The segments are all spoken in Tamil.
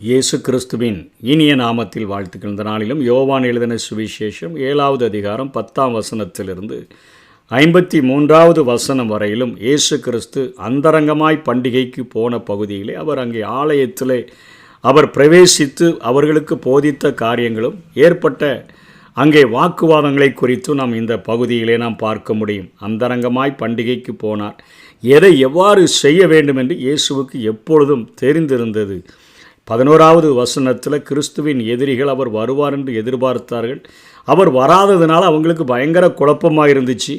இயேசு கிறிஸ்துவின் இனிய நாமத்தில் வாழ்த்துக்கள். இந்த நாளிலும் யோவான் எழுதின சுவிசேஷம் 7வது அதிகாரம் 10ஆம் வசனத்திலிருந்து 53வது வசனம் வரையிலும் இயேசு கிறிஸ்து அந்தரங்கமாய் பண்டிகைக்கு போன பகுதியிலே அவர் அங்கே ஆலயத்திலே அவர் பிரவேசித்து அவர்களுக்கு போதித்த காரியங்களும் ஏற்பட்ட அங்கே வாக்குவாதங்களை குறித்து நாம் இந்த பகுதியிலே நாம் பார்க்க முடியும். அந்தரங்கமாய் பண்டிகைக்கு போனார். எதை எவ்வாறு செய்ய வேண்டும் என்று இயேசுவுக்கு எப்பொழுதும் தெரிந்திருந்தது. 11வது வசனத்தில் கிறிஸ்துவின் எதிரிகள் அவர் வருவார் என்று எதிர்பார்த்தார்கள். அவர் வராததுனால அவங்களுக்கு பயங்கர குழப்பமாக இருந்துச்சு.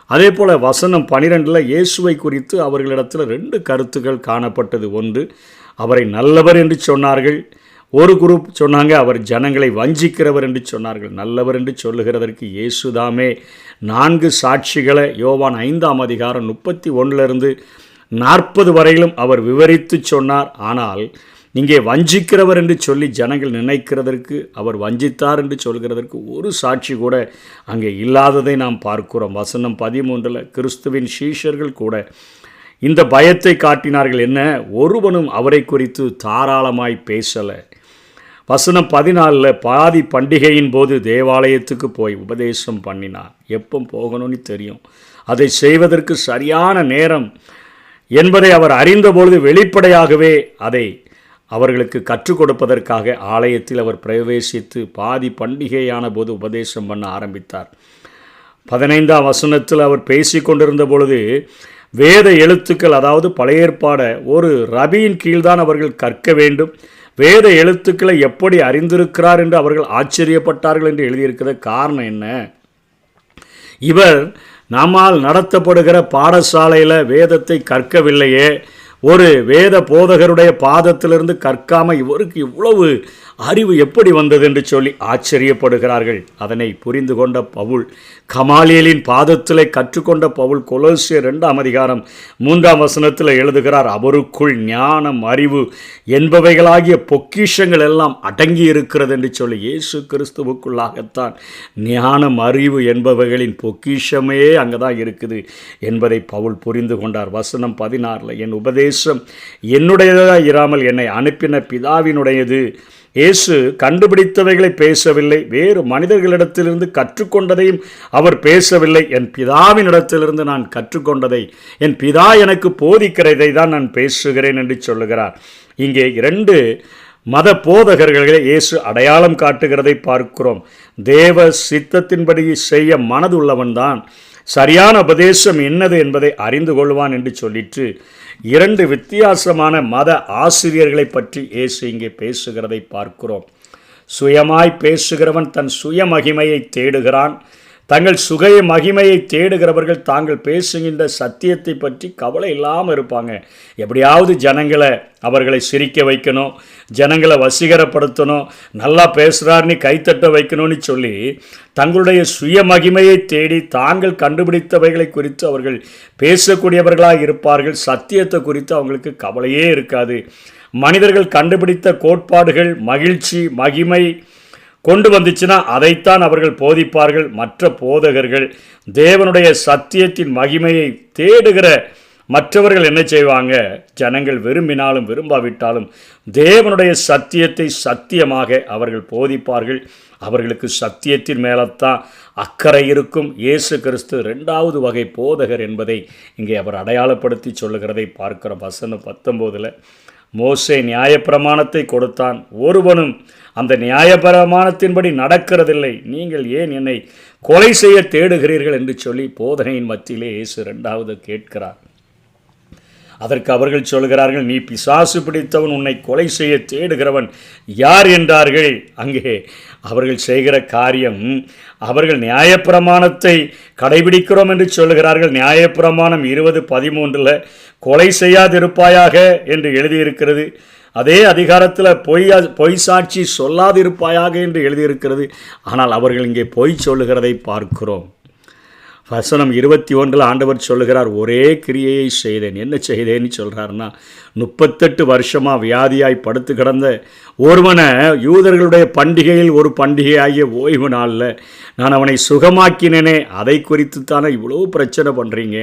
அதே போல் வசனம் 12 இயேசுவை குறித்து அவர்களிடத்தில் 2 கருத்துக்கள் காணப்பட்டது. ஒன்று, அவரை நல்லவர் என்று சொன்னார்கள். ஒரு குரூப் சொன்னாங்க அவர் ஜனங்களை வஞ்சிக்கிறவர் என்று சொன்னார்கள். நல்லவர் என்று சொல்லுகிறதற்கு இயேசுதாமே 4 சாட்சிகளை யோவான் 5ஆம் அதிகாரம் 31 40 வரையிலும் அவர் விவரித்து சொன்னார். ஆனால் இங்கே வஞ்சிக்கிறவர் என்று சொல்லி ஜனங்கள் நினைக்கிறதற்கு அவர் வஞ்சித்தார் என்று சொல்கிறதற்கு ஒரு சாட்சி கூட அங்கே இல்லாததை நாம் பார்க்கிறோம். வசனம் 13 கிறிஸ்துவின் சீஷர்கள் கூட இந்த பயத்தை காட்டினார்கள். என்ன, ஒருவனும் அவரை குறித்து தாராளமாய் பேசலை. வசனம் 14 பாதி பண்டிகையின் போது தேவாலயத்துக்கு போய் உபதேசம் பண்ணினார். எப்போ போகணும்னு தெரியும், அதை செய்வதற்கு சரியான நேரம் என்பதை அவர் அறிந்தபொழுது வெளிப்படையாகவே அதை அவர்களுக்கு கற்றுக் கொடுப்பதற்காக ஆலயத்தில் அவர் பிரவேசித்து பாதி பண்டிகையான போது உபதேசம் பண்ண ஆரம்பித்தார். 15ஆம் வசனத்தில் அவர் பேசி கொண்டிருந்த பொழுது வேத எழுத்துக்கள், அதாவது பழைய ஏற்பாட ஒரு ரபியின் கீழ்தான் அவர்கள் கற்க வேண்டும், வேத எழுத்துக்களை எப்படி அறிந்திருக்கிறார் என்று அவர்கள் ஆச்சரியப்பட்டார்கள் என்று எழுதியிருக்கிற காரணம் என்ன, இவர் நம்மால் நடத்தப்படுகிற பாடசாலையில் வேதத்தை கற்கவில்லையே, ஒரு வேத போதகருடைய பாதத்திலிருந்து கற்காமல் இவருக்கு இவ்வளவு அறிவு எப்படி வந்தது என்று சொல்லி ஆச்சரியப்படுகிறார்கள். அதனை புரிந்து கொண்ட பவுல், கமாலியலின் பாதத்தில் கற்றுக்கொண்ட பவுல் கொலோசியர் 2ஆம் அதிகாரம் 3ஆம் வசனத்தில் எழுதுகிறார், அவருக்குள் ஞானம் அறிவு என்பவைகளாகிய பொக்கிஷங்கள் எல்லாம் அடங்கி இருக்கிறது என்று சொல்லி இயேசு கிறிஸ்துவுக்குள்ளாகத்தான் ஞானம் அறிவு என்பவைகளின் பொக்கிஷமே அங்கே தான் இருக்குது என்பதை பவுல் புரிந்து கொண்டார். வசனம் 16 என் உபதேசம் என்னுடையதாக இராமல் என்னை அனுப்பின பிதாவினுடையது. இயேசு கண்டுபிடித்தவைகளை பேசவில்லை, வேறு மனிதர்களிடத்திலிருந்து கற்றுக்கொண்டதையும் அவர் பேசவில்லை. என் பிதாவினிடத்திலிருந்து நான் கற்றுக்கொண்டதை, என் பிதா எனக்கு போதிக்கிறதை தான் நான் பேசுகிறேன் என்று சொல்லுகிறார். இங்கே 2 மத போதகர்களை இயேசு அடையாளம் காட்டுகிறதை பார்க்கிறோம். தேவ சித்தத்தின்படி செய்ய மனதுள்ளவன்தான் சரியான உபதேசம் என்னது என்பதை அறிந்து கொள்வான் என்று சொல்லிட்டு 2 வித்தியாசமான மத ஆசிரியர்களை பற்றி இயேசு இங்கே பேசுகிறதை பார்க்கிறோம். சுயமாய் பேசுகிறவன் தன் சுய மகிமையை தேடுகிறான். தங்கள் சுய மகிமையை தேடுகிறவர்கள் தாங்கள் பேசுகின்ற சத்தியத்தை பற்றி கவலை இல்லாமல் இருப்பாங்க. எப்படியாவது ஜனங்களை அவர்களை சிரிக்க வைக்கணும், ஜனங்களை வசீகரப்படுத்தணும், நல்லா பேசுகிறார்னு கைத்தட்ட வைக்கணும்னு சொல்லி தங்களுடைய சுய மகிமையை தேடி தாங்கள் கண்டுபிடித்தவைகளை குறித்து அவர்கள் பேசக்கூடியவர்களாக இருப்பார்கள். சத்தியத்தை குறித்து அவங்களுக்கு கவலையே இருக்காது. மனிதர்கள் கண்டுபிடித்த கோட்பாடுகள் மகிழ்ச்சி மகிமை கொண்டு வந்துச்சுன்னா அதைத்தான் அவர்கள் போதிப்பார்கள். மற்ற போதகர்கள் தேவனுடைய சத்தியத்தின் மகிமையை தேடுகிற மற்றவர்கள் என்ன செய்வாங்க, ஜனங்கள் விரும்பினாலும் விரும்பாவிட்டாலும் தேவனுடைய சத்தியத்தை சத்தியமாக அவர்கள் போதிப்பார்கள். அவர்களுக்கு சத்தியத்தின் மேலத்தான் அக்கறை இருக்கும். இயேசு கிறிஸ்து 2வது வகை போதகர் என்பதை இங்கே அவர் அடையாளப்படுத்தி சொல்லுகிறதை பார்க்கிற வசனம் 19 மோசே நியாயப்பிரமாணத்தை கொடுத்தான், ஒருவனும் அந்த நியாயப்பிரமாணத்தின்படி நடக்கிறதில்லை, நீங்கள் ஏன் என்னை கொலை செய்ய தேடுகிறீர்கள் என்று சொல்லி போதனையின் மத்தியிலே இயேசு 2வது கேட்கிறார். அதற்கு அவர்கள் சொல்கிறார்கள், நீ பிசாசு பிடித்தவன், உன்னை கொலை செய்ய தேடுகிறவன் யார் என்றார்கள். அங்கே அவர்கள் செய்கிற காரியம், அவர்கள் நியாயப்பிரமாணத்தை கடைபிடிக்கிறோம் என்று சொல்லுகிறார்கள். நியாயப்பிரமாணம் 20:13 கொலை செய்யாதிருப்பாயாக என்று எழுதியிருக்கிறது. அதே அதிகாரத்தில் பொய் சாட்சி சொல்லாதிருப்பாயாக என்று எழுதியிருக்கிறது. ஆனால் அவர்கள் இங்கே பொய் சொல்லுகிறதை பார்க்கிறோம். வசனம் 21 ஆண்டவர் சொல்லுகிறார், ஒரே கிரியையை செய்தேன். என்ன செய்தேன்னு சொல்கிறாருன்னா, 38 வருஷமாக வியாதியாய் படுத்து கிடந்த ஒருவனை யூதர்களுடைய பண்டிகையில் ஒரு பண்டிகையாகிய ஓய்வு நாளில் நான் அவனை சுகமாக்கினேனே, அதை குறித்து தானே இவ்வளோ பிரச்சனை பண்ணுறீங்க.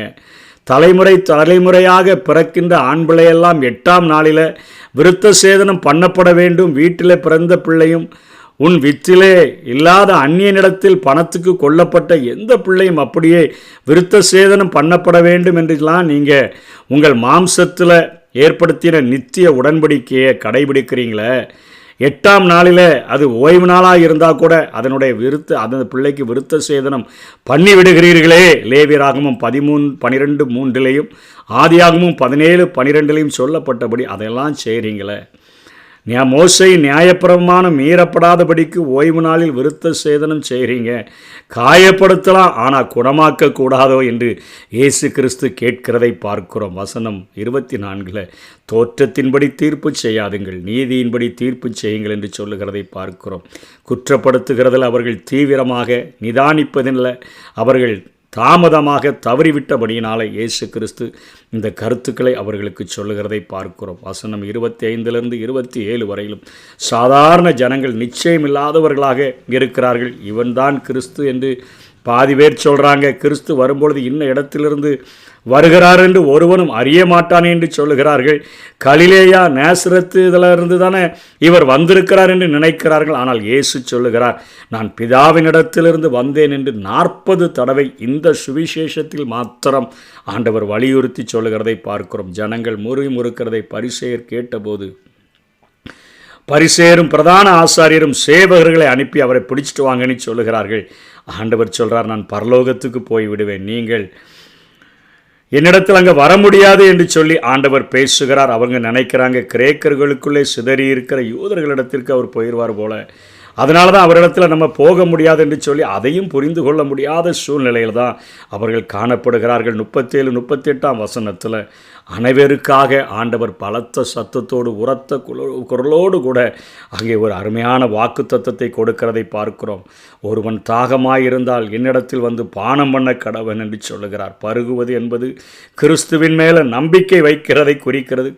தலைமுறை தலைமுறையாக பிறக்கின்ற ஆண் பிள்ளையெல்லாம் 8ஆம் நாளில் விருத்த சேதனம் பண்ணப்பட வேண்டும். வீட்டில் பிறந்த பிள்ளையும் உன் வித்திலே இல்லாத அந்நியனிடத்தில் பணத்துக்கு கொல்லப்பட்ட எந்த பிள்ளையும் அப்படியே விருத்த சேதனம் பண்ணப்பட வேண்டும் என்றெல்லாம் நீங்கள் உங்கள் மாம்சத்தில் ஏற்படுத்தின நித்திய உடன்படிக்கையை கடைபிடிக்கிறீங்களே. 8ஆம் நாளில் அது ஓய்வு நாளாக இருந்தால் கூட அந்த பிள்ளைக்கு விருத்த சேதனம் பண்ணி விடுகிறீர்களே. லேவியராகமம் 13:12 ஆதியாகமும் 17:12 சொல்லப்பட்டபடி அதெல்லாம் செய்கிறீங்களே. மோசே நியாயப்பிரமாணம் மீறப்படாதபடிக்கு ஓய்வு நாளில் விருத்த சேதனம் செய்கிறீங்க. காயப்படுத்தலாம், ஆனால் குணமாக்க கூடாதோ என்று இயேசு கிறிஸ்து கேட்கிறதை பார்க்கிறோம். வசனம் 24 தோற்றத்தின்படி தீர்ப்பு செய்யாதுங்கள், நீதியின்படி தீர்ப்பு செய்யுங்கள் என்று சொல்லுகிறதை பார்க்கிறோம். குற்றப்படுத்துகிறதில் அவர்கள் தீவிரமாக நிதானிப்பதில்லை, அவர்கள் தாமதமாக தவறிவிட்டபடியினாலே இயேசு கிறிஸ்து இந்த கருத்துக்களை அவர்களுக்கு சொல்லுகிறதை பார்க்கிறோம். வசனம் 25-27 வரையிலும் சாதாரண ஜனங்கள் நிச்சயமில்லாதவர்களாக இருக்கிறார்கள். இவன்தான் கிறிஸ்து என்று பாதி பேர் சொல்கிறாங்க. கிறிஸ்து வரும்பொழுது இன்ன இடத்திலிருந்து வருகிறார் என்று ஒருவனும் அறிய மாட்டானே என்று சொல்லுகிறார்கள். கலிலேயா நேசரத்து இதில் இருந்து தானே இவர் வந்திருக்கிறார் என்று நினைக்கிறார்கள். ஆனால் இயேசு சொல்லுகிறார், நான் பிதாவினிடத்திலிருந்து வந்தேன் என்று 40 தடவை இந்த சுவிசேஷத்தில் மாத்திரம் ஆண்டவர் வலியுறுத்தி சொல்லுகிறதை பார்க்கிறோம். ஜனங்கள் முறுக்கிறதை பரிசேயர் கேட்டபோது பரிசேயரும் பிரதான ஆசாரியரும் சேவகர்களை அனுப்பி அவரை பிடிச்சிட்டு வாங்கன்னு சொல்லுகிறார்கள். ஆண்டவர் சொல்கிறார், நான் பரலோகத்துக்கு போய் விடுவேன், நீங்கள் என்னிடத்தில் அங்கே வர முடியாது என்று சொல்லி ஆண்டவர் பேசுகிறார். அவங்க நினைக்கிறாங்க கிரேக்கர்களுக்குள்ளே சிதறி இருக்கிற யூதர்களிடத்திற்கு அவர் போயிடுவார் போல, அதனால தான் அவரிடத்தில் நம்ம போக முடியாது என்று சொல்லி அதையும் புரிந்து கொள்ள முடியாத சூழ்நிலையில் தான் அவர்கள் காணப்படுகிறார்கள். 37-38 வசனத்தில் அனைவருக்காக ஆண்டவர் பலத்த சத்தத்தோடு உரத்த குரலோடு கூட அங்கே ஒரு அருமையான வாக்கு தத்தத்தை கொடுக்கிறதை பார்க்கிறோம். ஒருவன் தாகமாயிருந்தால் என்னிடத்தில் வந்து பானம் பண்ண கடவன் என்று சொல்லுகிறார். பருகுவது என்பது கிறிஸ்துவின் மேலே நம்பிக்கை வைக்கிறதை குறிக்கிறது.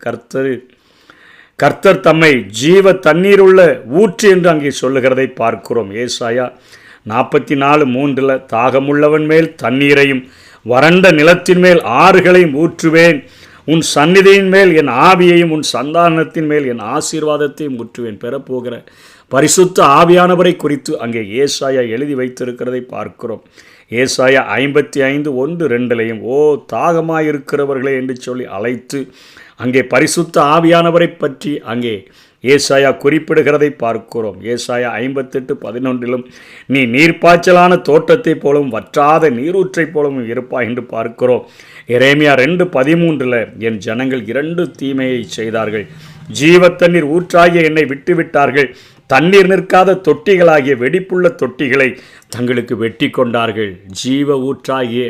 கர்த்தர் தம்மை ஜீவ தண்ணீருள்ள ஊற்று என்று அங்கே சொல்லுகிறதை பார்க்கிறோம். ஏசாயா 44:3 தாகமுள்ளவன் மேல் தண்ணீரையும் வறண்ட நிலத்தின் மேல் ஆறுகளையும் ஊற்றுவேன், உன் சந்நிதியின் மேல் என் ஆவியையும் உன் சந்தானத்தின் மேல் என் ஆசீர்வாதத்தையும் ஊற்றுவேன். பெறப்போகிற பரிசுத்த ஆவியானவரை குறித்து அங்கே ஏசாயா எழுதி வைத்திருக்கிறதை பார்க்கிறோம். ஏசாயா 55:1-2 ஓ தாகமாயிருக்கிறவர்களே என்று சொல்லி அழைத்து அங்கே பரிசுத்த ஆவியானவரை பற்றி அங்கே ஏசாயா குறிப்பிடுகிறதை பார்க்கிறோம். ஏசாயா 58:11 நீ நீர்ப்பாய்ச்சலான தோட்டத்தைப் போலவும் வற்றாத நீரூற்றைப் போலவும் இருப்பாய் என்று பார்க்கிறோம். எரேமியா 2:13 என் ஜனங்கள் 2 தீமையை செய்தார்கள், ஜீவத்தண்ணீர் ஊற்றாகிய என்னை விட்டுவிட்டார்கள், தண்ணீர் நிற்காத தொட்டிகளாகிய வெடிப்புள்ள தொட்டிகளை தங்களுக்கு வெட்டி கொண்டார்கள். ஜீவ ஊற்றாகிய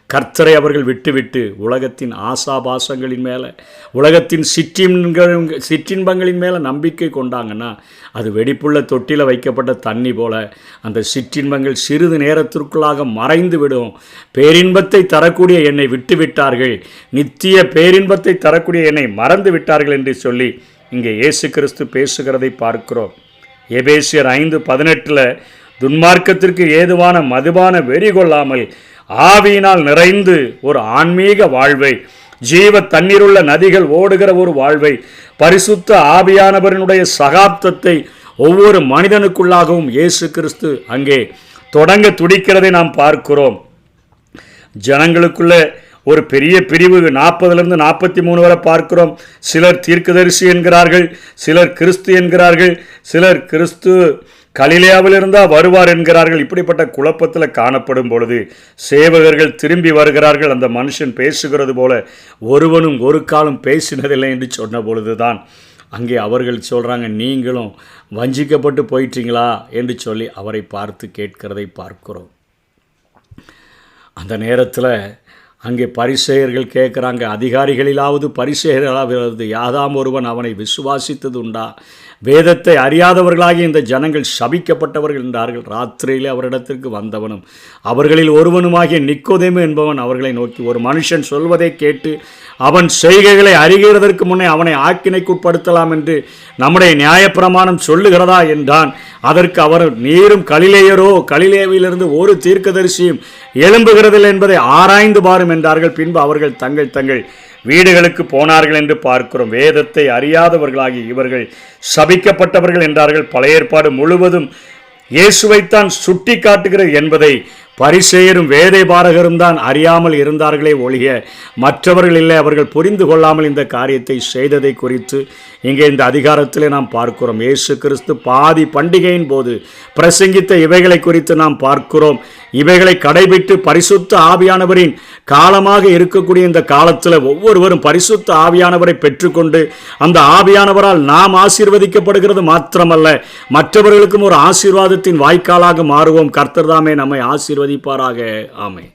கர்த்தரை அவர்கள் விட்டுவிட்டு உலகத்தின் ஆசாபாசங்களின் மேலே, உலகத்தின் சிற்றின்பங்களின் மேலே நம்பிக்கை கொண்டாங்கன்னா அது வெடிப்புள்ள தொட்டியில் வைக்கப்பட்ட தண்ணி போல அந்த சிற்றின்பங்கள் சிறிது நேரத்திற்குள்ளாக மறைந்து விடும். பேரின்பத்தை தரக்கூடிய என்னை விட்டுவிட்டார்கள், நித்திய பேரின்பத்தை தரக்கூடிய என்னை மறந்து விட்டார்கள் என்று சொல்லி இங்கே இயேசு கிறிஸ்து பேசுகிறதை பார்க்கிறோம். எபேசியர் 5:18 துன்மார்க்கத்திற்கு ஏதுவான மதுபான வெறி கொள்ளாமல் ஆவியினால் நிறைந்து ஒரு ஆன்மீக வாழ்வை, ஜீவ தண்ணீருள்ள நதிகள் ஓடுகிற ஒரு வாழ்வை, பரிசுத்த ஆவியானவரினுடைய சகாப்தத்தை ஒவ்வொரு மனிதனுக்குள்ளாகவும் இயேசு கிறிஸ்து அங்கே தொடங்க துடிக்கிறதை நாம் பார்க்கிறோம். ஜனங்களுக்குள்ள ஒரு பெரிய பிரிவு 40-43 வரை பார்க்கிறோம். சிலர் தீர்க்கதரிசி என்கிறார்கள், சிலர் கிறிஸ்து என்கிறார்கள், சிலர் கிறிஸ்து கலிலேயாவில் இருந்தால் வருவார் என்கிறார்கள். இப்படிப்பட்ட குழப்பத்தில் காணப்படும் பொழுது சேவகர்கள் திரும்பி வருகிறார்கள். அந்த மனுஷன் பேசுகிறது போல ஒருவனும் ஒரு காலம் பேசினதில்லை என்று சொன்ன பொழுது தான் அங்கே அவர்கள் சொல்கிறாங்க, நீங்களும் வஞ்சிக்கப்பட்டு போயிட்டீங்களா என்று சொல்லி அவரை பார்த்து கேட்கிறதை பார்க்கிறோம். அந்த நேரத்தில் அங்கே பரிசேயர்கள் கேட்குறாங்க, அதிகாரிகளிலாவது பரிசேயர்களாவது யாதாம் ஒருவன் அவனை விசுவாசித்தது உண்டா? வேதத்தை அறியாதவர்களாகி இந்த ஜனங்கள் சபிக்கப்பட்டவர்கள் என்றார்கள். ராத்திரியிலே அவரிடத்திற்கு வந்தவனும் அவர்களில் ஒருவனுமாகிய நிக்கோதேமு என்பவன் அவர்களை நோக்கி, ஒரு மனுஷன் சொல்வதை கேட்டு அவன் செய்கைகளை அறிகிறதற்கு முன்னே அவனை ஆக்கினைக்குட்படுத்தலாம் என்று நம்முடைய நியாயப்பிரமாணம் சொல்லுகிறதா என்றான். அதற்கு அவர், நீரும் கலிலேயரோ, கலிலேயாவிலிருந்து ஒரு தீர்க்கதரிசியும் எழும்புகிறதில்லை என்பதை ஆராய்ந்து பாரும் என்றார்கள். பின்பு அவர்கள் தங்கள் தங்கள் வீடுகளுக்கு போனார்கள் என்று பார்க்கிறோம். வேதத்தை அறியாதவர்களாகி இவர்கள் சபிக்கப்பட்டவர்கள் என்றார்கள். பழைய ஏற்பாடு முழுவதும் இயேசுவைத்தான் சுட்டி காட்டுகிறது என்பதை பரிசேயரும் வேதைபாரகரும் தான் அறியாமல் இருந்தார்களே ஒழிய மற்றவர்கள் இல்லை. அவர்கள் புரிந்து கொள்ளாமல் இந்த காரியத்தை செய்ததை குறித்து இங்கே இந்த அதிகாரத்திலே நாம் பார்க்கிறோம். இயேசு கிறிஸ்து பாதி பண்டிகையின் போது பிரசங்கித்த இவைகளை குறித்து நாம் பார்க்கிறோம். இவைகளை கடைபிட்டு பரிசுத்த ஆவியானவரின் காலமாக இருக்கக்கூடிய இந்த காலத்தில் ஒவ்வொருவரும் பரிசுத்த ஆவியானவரை பெற்றுக்கொண்டு அந்த ஆவியானவரால் நாம் ஆசீர்வதிக்கப்படுகிறது மாத்திரமல்ல, மற்றவர்களுக்கும் ஒரு ஆசீர்வாதத்தின் வாய்க்காலாக மாறுவோம். கர்த்தர் தாமே நம்மை ஆசீர்வதிப்பாராக. ஆமென்.